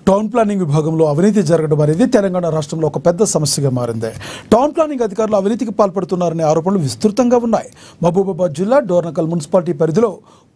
Town planning విభాగంలో అవినీతి జరగడం అనేది తెలంగాణ రాష్ట్రంలో ఒక పెద్ద సమస్యగా మారింది. టౌన్ ప్లానింగ్ అధికారులు అవినీతికి పాల్పడుతున్నారనే ఆరోపణలు విస్తృతంగా ఉన్నాయి. మహబూబాబాద్ జిల్లా డోర్నకల్ మున్సిపాలిటీ పరిధిలో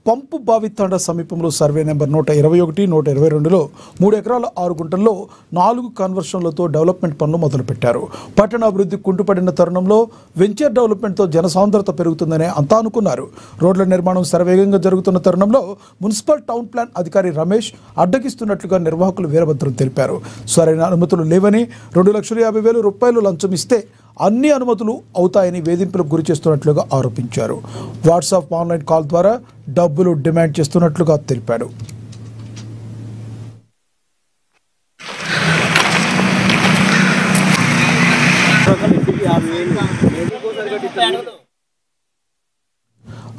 పంపు బావి తండా సమీపంలో సర్వే నెంబర్ 121, 122లో 3 ఎకరాల 6 గుంటల్లో 4 కన్వర్షన్లతో డెవలప్మెంట్ పనులు మొదలుపెట్టారు. పట్టణ అభివృద్ధి కుంటుపడిన తరుణంలో వెంచర్ డెవలప్మెంట్తో జనసాంద్రత పెరుగుతుందనే అంతా అనుకున్నారు. రోడ్ల నిర్మాణం శరవేగంగా జరుగుతున్న తరుణంలో మున్సిపల్ టౌన్ ప్లాన్ అధికారి రమేష్ అడ్డగిస్తున్నట్లుగా నిర్వాహకులు వీరభద్రం తెలిపారు. సరైన అనుమతులు లేవని 2,50,000 రూపాయలు లంచం ఇస్తే అన్ని అనుమతులు అవుతాయని వేధింపులకు గురి చేస్తున్నట్లుగా ఆరోపించారు. వాట్సాప్ ఆన్లైన్ కాల్ ద్వారా డబ్బులు డిమాండ్ చేస్తున్నట్లుగా తెలిపాడు.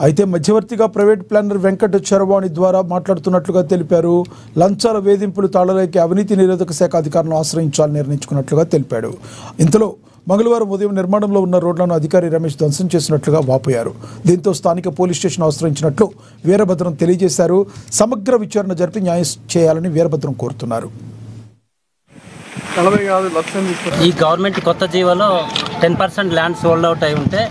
అయితే మధ్యవర్తిగా ప్రైవేట్ ప్లానర్ వెంకట చరవాణి ద్వారా మాట్లాడుతున్నట్లుగా తెలిపారు. లంచాల వేధింపులు తాళలేక అవినీతి నిరోధక శాఖ అధికారులను ఆశ్రయించాలని నిర్ణయించుకున్నట్లుగా తెలిపాడు. ఇంతలో మంగళవారం ఉదయం నిర్మాణంలో ఉన్న రోడ్లను అధికారి రమేష్ ధ్వంసం చేసినట్లుగా వాపోయారు. దీంతో స్థానిక పోలీస్ స్టేషన్ ఆశ్రయించినట్లు వీరభద్రం తెలియజేశారు. సమగ్ర విచారణ జరిపి న్యాయం చేయాలని వీరభద్రం కోరుతున్నారు. ఈ గవర్నమెంట్ కొత్త జీవోలో 10% ల్యాండ్ సోల్డ్ అవుట్ అయి ఉంటే,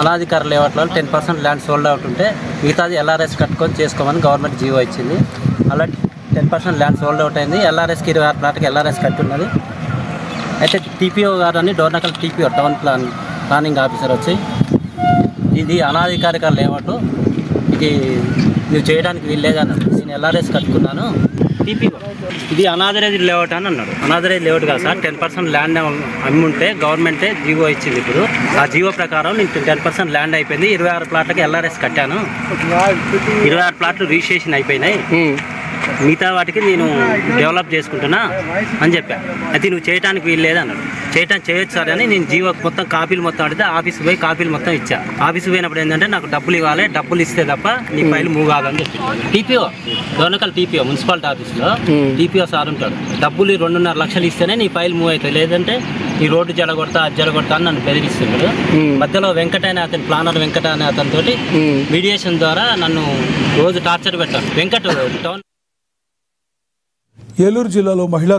అనాధికార లేఅవుట్లో 10% ల్యాండ్ సోల్డ్ అవుట్ ఉంటే మిగతాది ఎల్ఆర్ఎస్ కట్టుకొని చేసుకోమని గవర్నమెంట్ జీవో ఇచ్చింది. అలా 10% ల్యాండ్ సోల్డ్ అవుట్ అయింది. ఎల్ఆర్ఎస్కి 26 ప్లాట్కి ఎల్ఆర్ఎస్ కట్టున్నది. అయితే టీపీఓ గారు అని Dornakal TPO town planning officer వచ్చి ఇది అనాధికారిక లేఅవుట్, ఇది నువ్వు చేయడానికి వీల్లేదన్నాడు. నేను ఎల్ఆర్ఎస్ కట్టుకున్నాను. టీపీఓ ఇది అనాథరైజ్ లేఅవుట్ అని అన్నాడు. అనాథరైజ్ లేఅవుట్ కాదు సార్, 10% ల్యాండ్ అమ్మి ఉంటే గవర్నమెంటే జీవో ఇచ్చింది. ఇప్పుడు ఆ జీవో ప్రకారం నేను 10% ల్యాండ్ అయిపోయింది. 26 ప్లాట్లకి ఎల్ఆర్ఎస్ కట్టాను. 26 ప్లాట్లు రిజిస్ట్రేషన్ అయిపోయినాయి. మిగతా వాటికి నేను డెవలప్ చేసుకుంటున్నా అని చెప్పా. అయితే నువ్వు చేయడానికి వీల్లేదు అన్నాడు. చేయొచ్చు సార్ అని నేను జీవో మొత్తం కాపీలు మొత్తం అడిగితే ఆఫీస్కి పోయి కాపీలు మొత్తం ఇచ్చా. ఆఫీస్కి పోయినప్పుడు ఏంటంటే నాకు డబ్బులు ఇవ్వాలి, డబ్బులు ఇస్తే తప్ప నీ ఫైల్ మూవ్ కాదని చెప్పి టీపీఓ డోర్నకల్ టీపీఓ మున్సిపాలిటీ ఆఫీస్లో టీపీఓ సార్ ఉంటాడు. డబ్బులు 2.5 లక్షలు ఇస్తేనే నీ ఫైల్ మూవ్ అవుతుంది, లేదంటే ఈ రోడ్డు జడగొడతా అది జడగొడతా అని నన్ను బెదిరిస్తున్నాడు. మధ్యలో వెంకట అనే అతని ప్లానర్ వెంకట అనే అతనితో మీడియేషన్ ద్వారా నన్ను రోజు టార్చర్ పెట్టాను. వెంకట టౌన్ ఏలూరు జిల్లాలో మహిళా